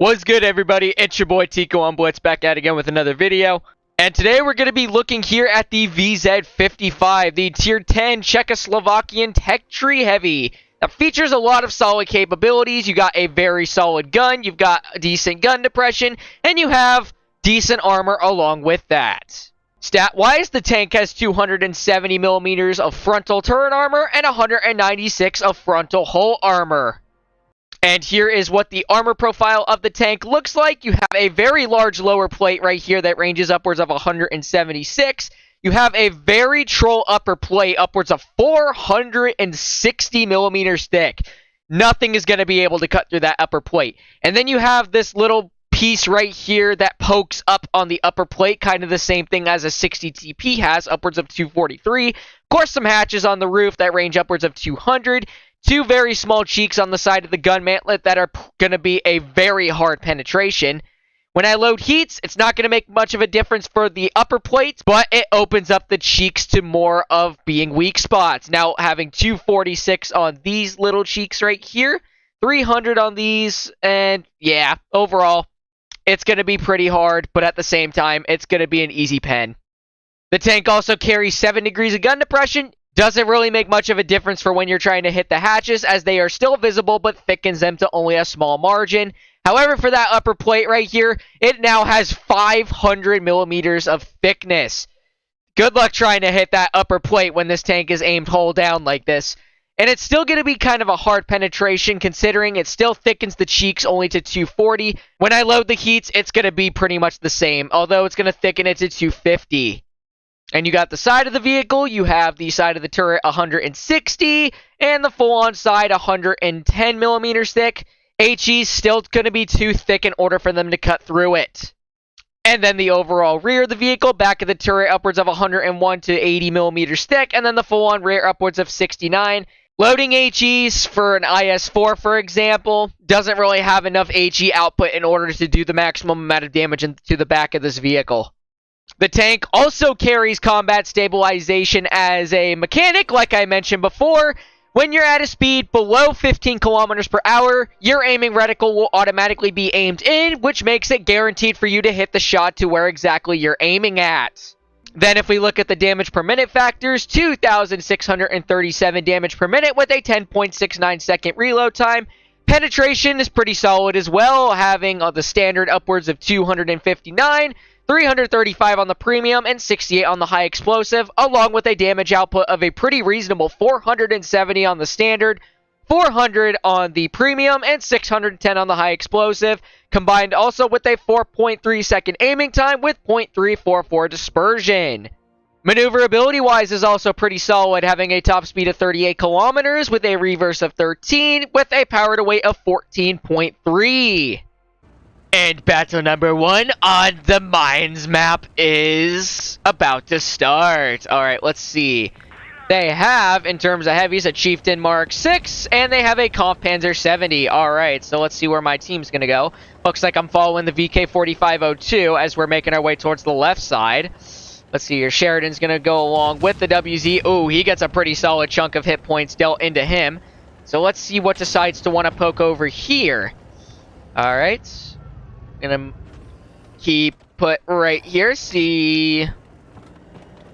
What's good, everybody? It's your boy Tico on Blitz, back at it again with another video. And today we're going to be looking here at the VZ55, the Tier 10 Czechoslovakian Tech Tree Heavy. That features a lot of solid capabilities. You got a very solid gun, you've got decent gun depression, and you have decent armor along with that. Stat-wise, the tank has 270 millimeters of frontal turret armor and 196 of frontal hull armor. And here is what the armor profile of the tank looks like. You have a very large lower plate right here that ranges upwards of 176. You have a very troll upper plate upwards of 460 millimeters thick. Nothing is going to be able to cut through that upper plate. And then you have this little piece right here that pokes up on the upper plate, kind of the same thing as a 60 TP has, upwards of 243. Of course, some hatches on the roof that range upwards of 200. Two very small cheeks on the side of the gun mantlet that are going to be a very hard penetration. When I load heats, it's not going to make much of a difference for the upper plates, but it opens up the cheeks to more of being weak spots. Now, having 246 on these little cheeks right here, 300 on these, and yeah, overall, it's going to be pretty hard, but at the same time, it's going to be an easy pen. The tank also carries 7 degrees of gun depression. Doesn't really make much of a difference for when you're trying to hit the hatches, as they are still visible, but thickens them to only a small margin. However, for that upper plate right here, it now has 500 millimeters of thickness. Good luck trying to hit that upper plate when this tank is aimed hull down like this. And it's still going to be kind of a hard penetration, considering it still thickens the cheeks only to 240. When I load the heats, it's going to be pretty much the same, although it's going to thicken it to 250. And you got the side of the vehicle, you have the side of the turret 160, and the full-on side 110 millimeters thick. HE's still going to be too thick in order for them to cut through it. And then the overall rear of the vehicle, back of the turret upwards of 101 to 80 millimeters thick, and then the full-on rear upwards of 69. Loading HEs for an IS-4, for example, doesn't really have enough HE output in order to do the maximum amount of damage to the back of this vehicle. The tank also carries combat stabilization as a mechanic, like I mentioned before. When you're at a speed below 15 kilometers per hour, your aiming reticle will automatically be aimed in, which makes it guaranteed for you to hit the shot to where exactly you're aiming at. Then if we look at the damage per minute factors, 2,637 damage per minute with a 10.69 second reload time. Penetration is pretty solid as well, having the standard upwards of 259, 335 on the premium, and 68 on the high explosive, along with a damage output of a pretty reasonable 470 on the standard, 400 on the premium, and 610 on the high explosive, combined also with a 4.3 second aiming time with 0.344 dispersion. Maneuverability-wise is also pretty solid, having a top speed of 38 kilometers with a reverse of 13 with a power to weight of 14.3. And battle number 1 on the mines map is about to start. Alright, let's see. They have, in terms of heavies, a Chieftain Mark 6, and they have a Kampfpanzer 70. Alright, so let's see where my team's going to go. Looks like I'm following the VK4502 as we're making our way towards the left side. Let's see here. Sheridan's going to go along with the WZ. Ooh, he gets a pretty solid chunk of hit points dealt into him. So let's see what decides to want to poke over here. Alright. Gonna keep put right here, see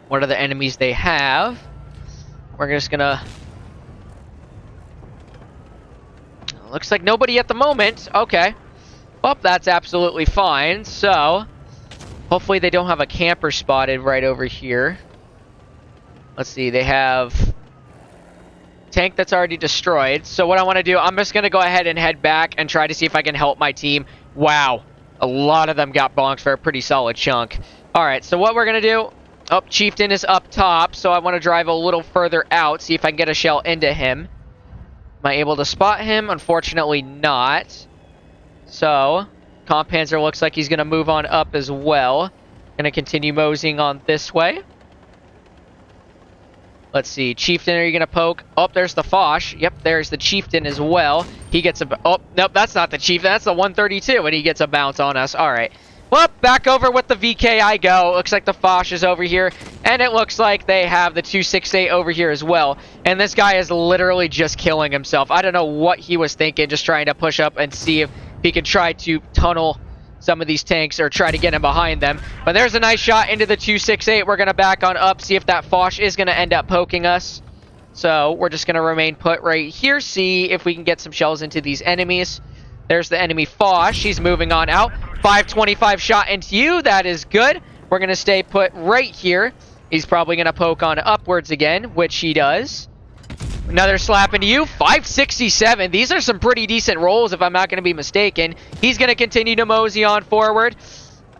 what other enemies they have. We're just gonna... Looks like nobody at the moment. Okay. Well, that's absolutely fine. So, hopefully they don't have a camper spotted right over here. Let's see, they have tank that's already destroyed. So what I want to do, I'm just gonna go ahead and head back and try to see if I can help my team. Wow. A lot of them got bonked for a pretty solid chunk. Alright, so what we're going to do... Oh, Chieftain is up top, so I want to drive a little further out, see if I can get a shell into him. Am I able to spot him? Unfortunately not. So, Kampfpanzer looks like he's going to move on up as well. Going to continue moseying on this way. Let's see. Chieftain, are you going to poke? Oh, there's the Foch. Yep, there's the Chieftain as well. He gets a... Oh, nope, that's not the Chieftain. That's the 132, and he gets a bounce on us. All right. Well, back over with the VK I go. Looks like the Foch is over here, and it looks like they have the 268 over here as well. And this guy is literally just killing himself. I don't know what he was thinking, just trying to push up and see if he could try to tunnel some of these tanks or try to get him behind them. But there's a nice shot into the 268. We're going to back on up, see if that Foch is going to end up poking us. So we're just going to remain put right here, see if we can get some shells into these enemies. There's the enemy Foch. He's moving on out. 525 shot into you. That is good. We're going to stay put right here. He's probably going to poke on upwards again, which he does. Another slap into you. 567. These are some pretty decent rolls, if I'm not going to be mistaken. He's going to continue to mosey on forward.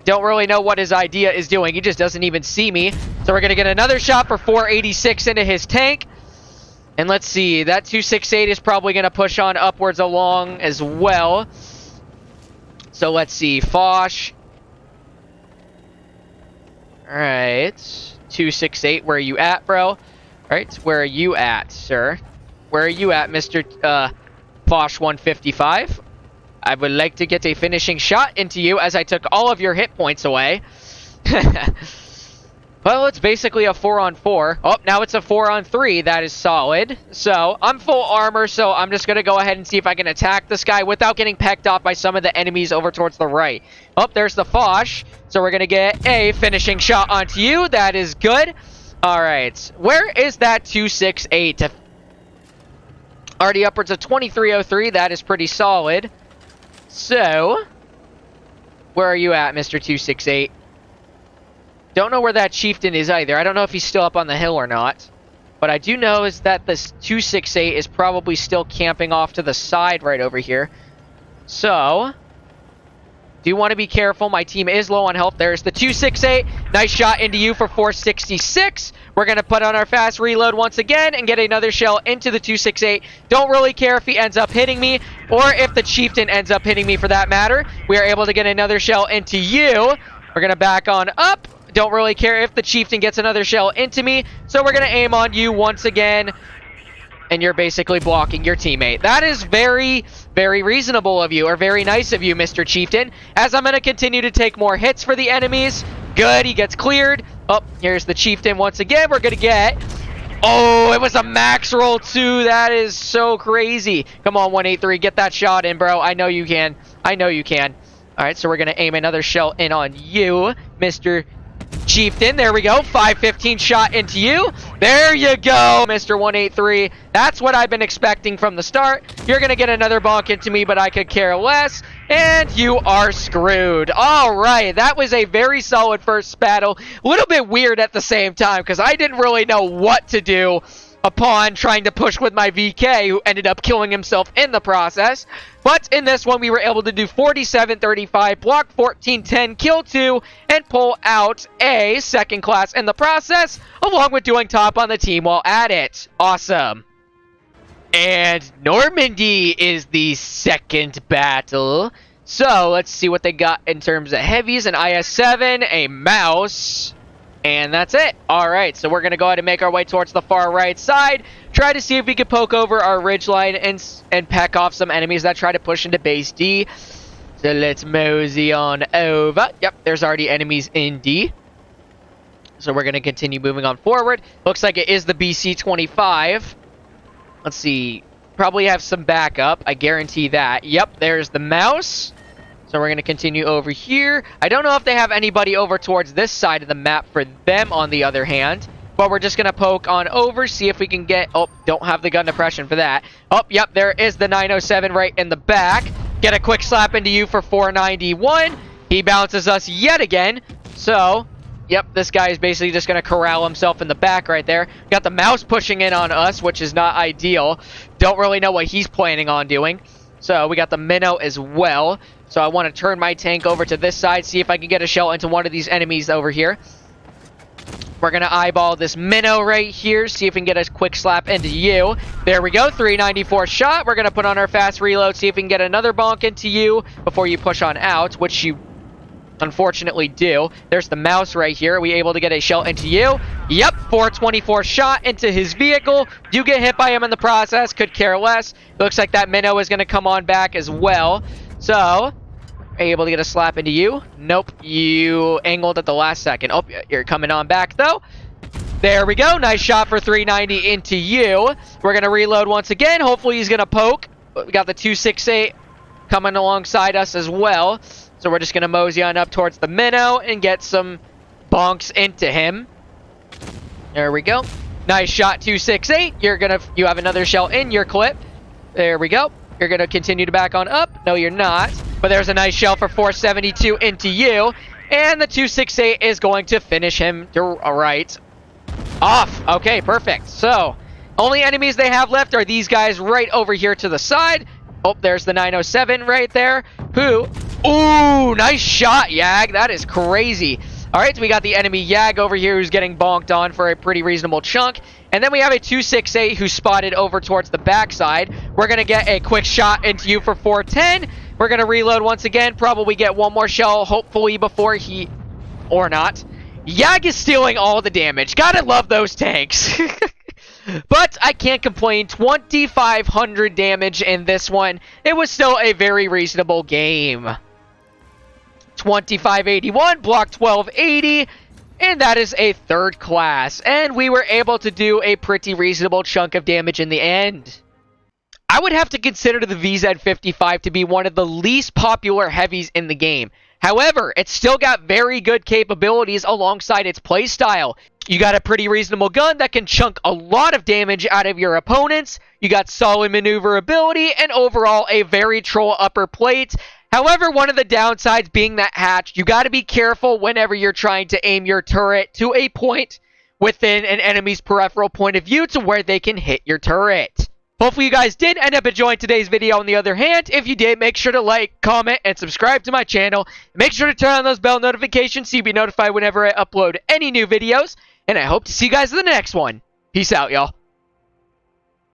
Don't really know what his idea is doing. He just doesn't even see me. So we're going to get another shot for 486 into his tank. And let's see. That 268 is probably going to push on upwards along as well. So let's see. Foch. Alright. 268. Where are you at, bro? Alright. Where are you at, sir? Where are you at, Mr. Foch 155? I would like to get a finishing shot into you as I took all of your hit points away. Well, it's basically a 4-on-4. Oh, now it's a 4-on-3. That is solid. So, I'm full armor, so I'm just going to go ahead and see if I can attack this guy without getting pecked off by some of the enemies over towards the right. Oh, there's the Foch. So, we're going to get a finishing shot onto you. That is good. Alright. Where is that 268? Already upwards of 2303. That is pretty solid. So, where are you at, Mr. 268? Don't know where that chieftain is either. I don't know if he's still up on the hill or not. But I do know is that this 268 is probably still camping off to the side right over here. So, do want to be careful. My team is low on health. There's the 268. Nice shot into you for 466. We're going to put on our fast reload once again and get another shell into the 268. Don't really care if he ends up hitting me or if the chieftain ends up hitting me for that matter. We are able to get another shell into you. We're going to back on up. Don't really care if the chieftain gets another shell into me. So we're going to aim on you once again. And you're basically blocking your teammate. That is very, very reasonable of you. Or very nice of you, Mr. Chieftain. As I'm going to continue to take more hits for the enemies. Good. He gets cleared. Oh, here's the chieftain once again. We're going to get... Oh, it was a max roll too. That is so crazy. Come on, 183. Get that shot in, bro. I know you can. I know you can. All right, so we're going to aim another shell in on you, Mr. Chieftain. There we go. 515 shot into you. There you go, Mr. 183. That's what I've been expecting from the start. You're going to get another bonk into me, but I could care less. And you are screwed. All right. That was a very solid first battle. A little bit weird at the same time because I didn't really know what to do upon trying to push with my VK, who ended up killing himself in the process. But in this one, we were able to do 47-35, block 14-10, kill 2, and pull out a second class in the process, along with doing top on the team while at it. Awesome. And Normandy is the second battle. So, let's see what they got in terms of heavies. An IS-7, a mouse... And that's it. Alright, so we're going to go ahead and make our way towards the far right side. Try to see if we can poke over our ridgeline and peck off some enemies that try to push into base D. So let's mosey on over. Yep, there's already enemies in D. So we're going to continue moving on forward. Looks like it is the BC-25. Let's see. Probably have some backup. I guarantee that. Yep, there's the mouse. So we're going to continue over here. I don't know if they have anybody over towards this side of the map for them on the other hand. But we're just going to poke on over, see if we can get... Oh, don't have the gun depression for that. Oh, yep, there is the 907 right in the back. Get a quick slap into you for 491. He bounces us yet again. So, yep, this guy is basically just going to corral himself in the back right there. Got the mouse pushing in on us, which is not ideal. Don't really know what he's planning on doing. So, we got the minnow as well. So I want to turn my tank over to this side, see if I can get a shell into one of these enemies over here. We're going to eyeball this minnow right here, see if we can get a quick slap into you. There we go, 394 shot. We're going to put on our fast reload, see if we can get another bonk into you before you push on out, which you unfortunately do. There's the mouse right here. Are we able to get a shell into you? Yep, 424 shot into his vehicle. Do get hit by him in the process, could care less. Looks like that minnow is going to come on back as well. So, able to get a slap into you? Nope, you angled at the last second. Oh, you're coming on back, though. There we go. Nice shot for 390 into you. We're going to reload once again. Hopefully, he's going to poke. We got the 268 coming alongside us as well. So we're just going to mosey on up towards the minnow and get some bonks into him. There we go. Nice shot, 268. You have another shell in your clip. There we go. You're going to continue to back on up. No, you're not. But there's a nice shell for 472 into you. And the 268 is going to finish him right off. Okay, perfect. So, only enemies they have left are these guys right over here to the side. Oh, there's the 907 right there. Ooh, nice shot, Yag. That is crazy. All right, so we got the enemy Yag over here who's getting bonked on for a pretty reasonable chunk. And then we have a 268 who's spotted over towards the backside. We're going to get a quick shot into you for 410. We're going to reload once again. Probably get one more shell, hopefully, before he... Or not. Yag is stealing all the damage. Gotta love those tanks. But I can't complain. 2,500 damage in this one. It was still a very reasonable game. 2581, block 1280, and that is a third class. And we were able to do a pretty reasonable chunk of damage in the end. I would have to consider the VZ55 to be one of the least popular heavies in the game. However, it's still got very good capabilities alongside its playstyle. You got a pretty reasonable gun that can chunk a lot of damage out of your opponents. You got solid maneuverability and overall a very troll upper plate. However, one of the downsides being that hatch, you got to be careful whenever you're trying to aim your turret to a point within an enemy's peripheral point of view to where they can hit your turret. Hopefully you guys did end up enjoying today's video. On the other hand, if you did, make sure to like, comment, and subscribe to my channel. Make sure to turn on those bell notifications so you'll be notified whenever I upload any new videos. And I hope to see you guys in the next one. Peace out, y'all.